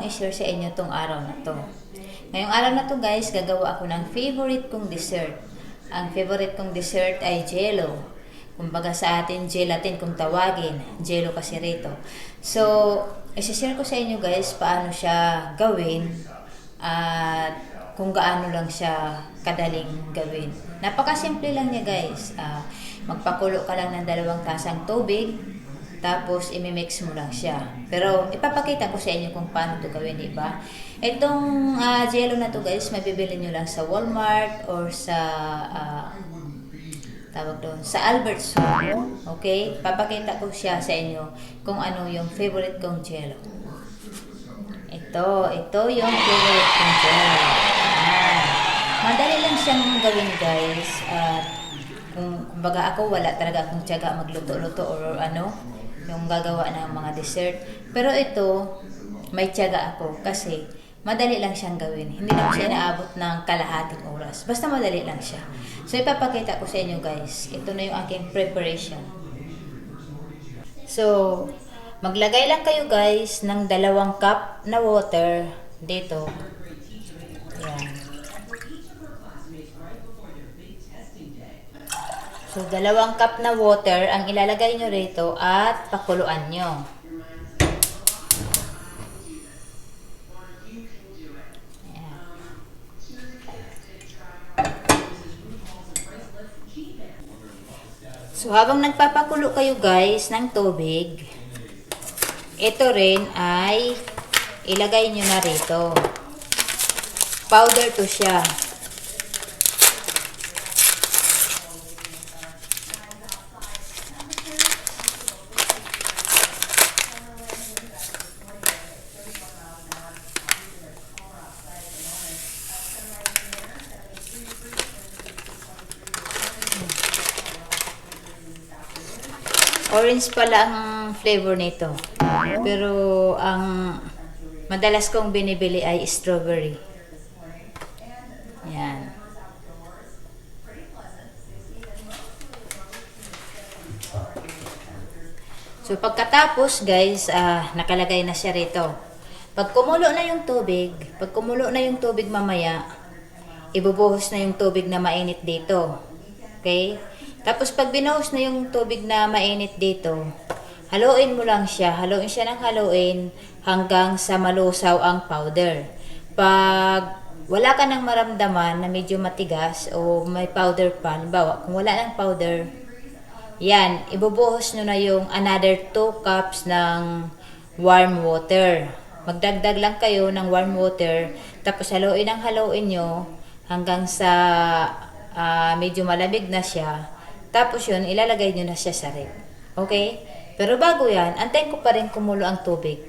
i-share sa inyo tong araw na to. Ngayong araw na to guys, gagawa ako ng favorite kong dessert. Ang favorite kong dessert ay jello. Kumbaga sa atin, gelatin kung tawagin. Jello kasi rito. So, i-share ko sa inyo guys paano siya gawin at kung gaano lang siya kadaling gawin. Napakasimple lang niya guys. Magpakulo ka lang ng 2 tasang tubig. Tapos, imimix mo lang siya. Pero, ipapakita ko sa inyo kung paano ito gawin, diba? Itong jello na to guys, mabibili nyo lang sa Walmart or sa, tawag doon, sa Albertson. Okay? Papakita ko siya sa inyo kung ano yung favorite kong jello. Ito yung favorite kong jello. Madali lang siyang gawin guys. Kumbaga ako, wala talaga akong tiyaga magluto-luto or ano, yung gagawa ng mga dessert. Pero ito, may tiyaga ako kasi madali lang siyang gawin. Hindi lang siya naabot ng kalahating oras. Basta madali lang siya. So, ipapakita ko sa inyo guys. Ito na yung aking preparation. So, maglagay lang kayo guys ng 2 cup na water dito. Yan. So, 2 cup na water ang ilalagay nyo rito at pakuluan nyo. Ayan. So, habang nagpapakulo kayo guys ng tubig, ito rin ay ilagay nyo na rito. Powder to siya. Orange pala ang flavor nito. Pero ang madalas kong binibili ay strawberry. Yan. So pagkatapos guys, nakalagay na siya rito. Pag kumulo na yung tubig mamaya, ibubuhos na yung tubig na mainit dito. Okay? Tapos pag binuhos na yung tubig na mainit dito, haluin mo lang siya. Haluin siya ng haluin hanggang sa malusaw ang powder. Pag wala ka nang maramdaman na medyo matigas o may powder pa, halimbawa, kung wala ng powder, yan, ibubuhos nyo na yung another 2 cups ng warm water. Magdagdag lang kayo ng warm water, tapos haluin nyo hanggang sa medyo malamig na siya. Tapos yun, ilalagay nyo na siya sa ref. Okay? Pero bago yan, antayin ko pa rin kumulo ang tubig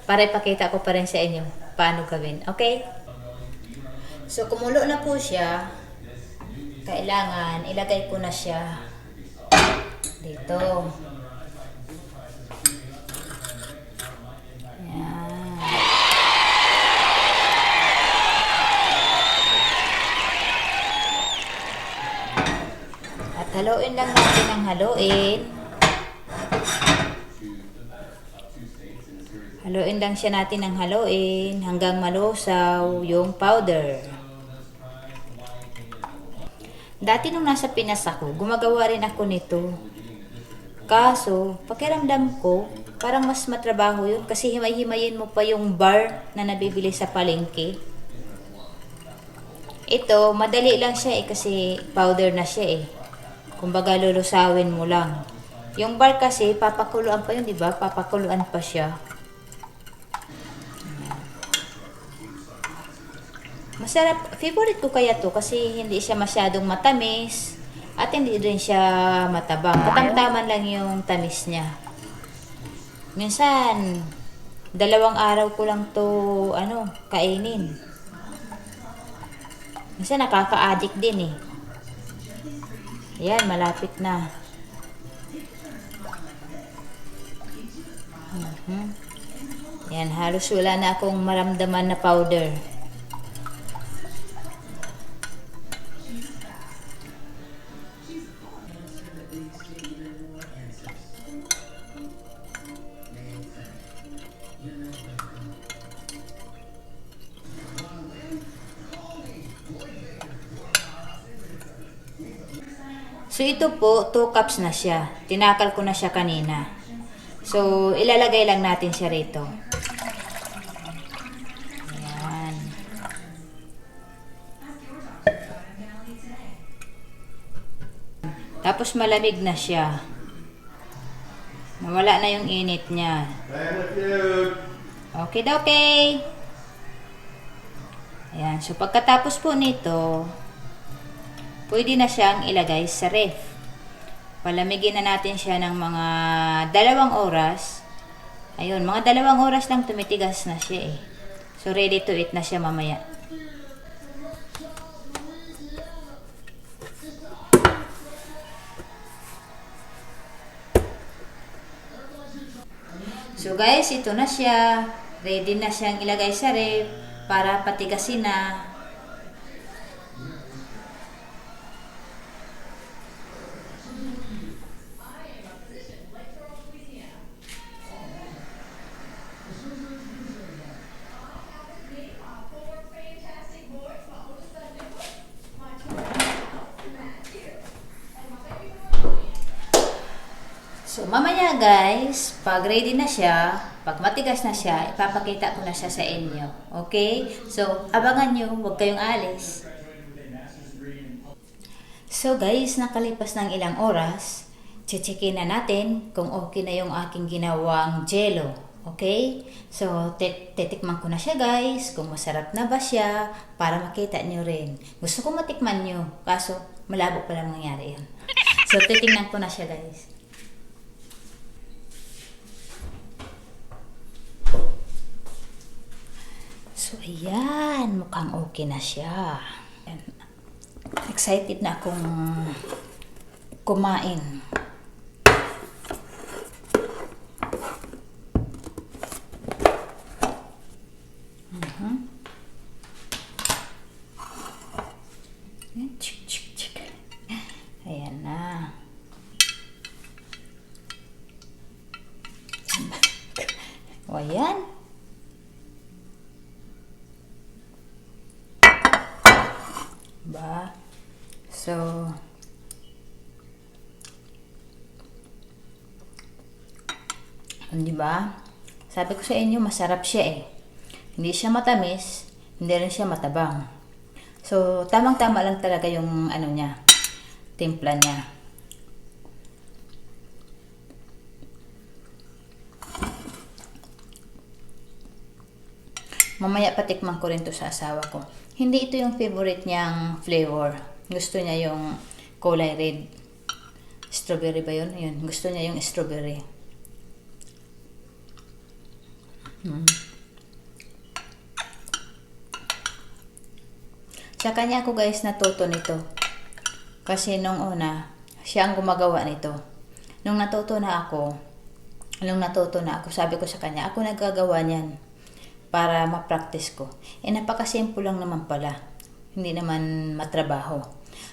para ipakita ko pa rin sa inyo paano gawin. Okay? So, kumulo na po siya. Kailangan, ilagay ko na siya dito. Ayan. At haluin lang natin ang haluin. Haluin lang siya natin ng haluin hanggang malusaw yung powder. Dati nung nasa Pinas ako, gumagawa rin ako nito. Kaso, pakiramdam ko, parang mas matrabaho yun kasi himay-himayin mo pa yung bar na nabibili sa palengke. Ito, madali lang siya kasi powder na siya Kumbaga, lulusawin mo lang. Yung bar kasi, papakuluan pa yun, di ba? Papakuluan pa siya. Masarap. Favorite ko kaya to kasi hindi siya masyadong matamis at hindi rin siya matabang. Katamtaman lang yung tamis niya. Minsan, 2 araw ko lang to kainin. Minsan nakaka-addict din Ayan, malapit na. Ayan, halos wala na akong maramdaman na powder. So ito po, 2 cups na siya. Tinakal ko na siya kanina. So ilalagay lang natin siya rito. Ayan. Tapos malamig na siya. Nawala na yung init niya. Okay daw, okay. Ayan. So pagkatapos po nito, pwede na siyang ilagay sa ref. Palamigin na natin siya ng mga 2 oras. Ayun, mga 2 oras lang tumitigas na siya eh. So ready to eat na siya mamaya. So guys, ito na siya. Ready na siyang ilagay sa ref para patigasin na. So, mamaya guys, pag ready na siya, pag matigas na siya, ipapakita ko na siya sa inyo. Okay? So, abangan nyo, huwag kayong alis. So guys, nakalipas ng ilang oras, checkin na natin kung okay na yung aking ginawang jello. Okay? So, titikman ko na siya guys, kung masarap na ba siya, para makita nyo rin. Gusto ko matikman nyo, kaso malabo pa lang nangyari yun. So, titingnan ko na siya guys. So, ayan. Mukhang okay na siya. Ayan. Excited na akong kumain. Chik, chik, chik. Ayan na. O, ayan. Ba? So, di ba? Sabi ko sa inyo, masarap siya eh. Hindi siya matamis, hindi rin siya matabang. So, tamang-tama lang talaga yung ano niya, timpla niya. Mamaya patikman ko rin to sa asawa ko. Hindi ito yung favorite niyang flavor. Gusto niya yung kulay red. Strawberry ba yun? Yun. Gusto niya yung strawberry. Sa kanya ako guys natuto nito. Kasi nung una, siya ang gumagawa nito. Nung natuto na ako, sabi ko sa kanya, ako naggagawa niyan para ma-practice ko. Eh, napakasimple lang naman pala. Hindi naman matrabaho.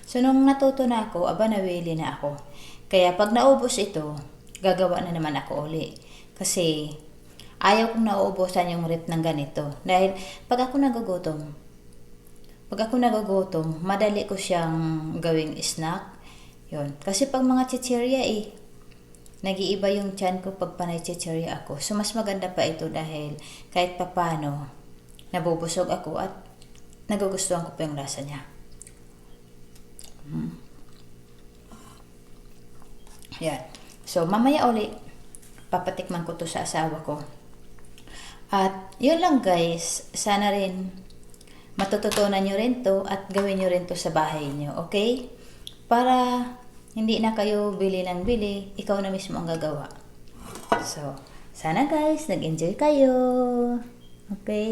So, nung natuto na ako, nawili na ako. Kaya, pag naubos ito, gagawa na naman ako uli. Kasi, ayaw kong nauubusan yung rep ng ganito. Dahil, pag ako nagugutom, madali ko siyang gawing snack. Yun. Kasi, pag mga chichirya nag-iiba yung tiyan ko pag panay chichirya ako. So, mas maganda pa ito dahil kahit papano, nabubusog ako at nagugustuhan ko pa yung lasa niya. Yan. So, mamaya ulit, papatikman ko to sa asawa ko. At, yun lang guys. Sana rin, matututunan nyo rin to at gawin nyo rin to sa bahay nyo. Okay? Para hindi na kayo bili ng bili, ikaw na mismo ang gagawa. So, sana guys, nag-enjoy kayo. Okay?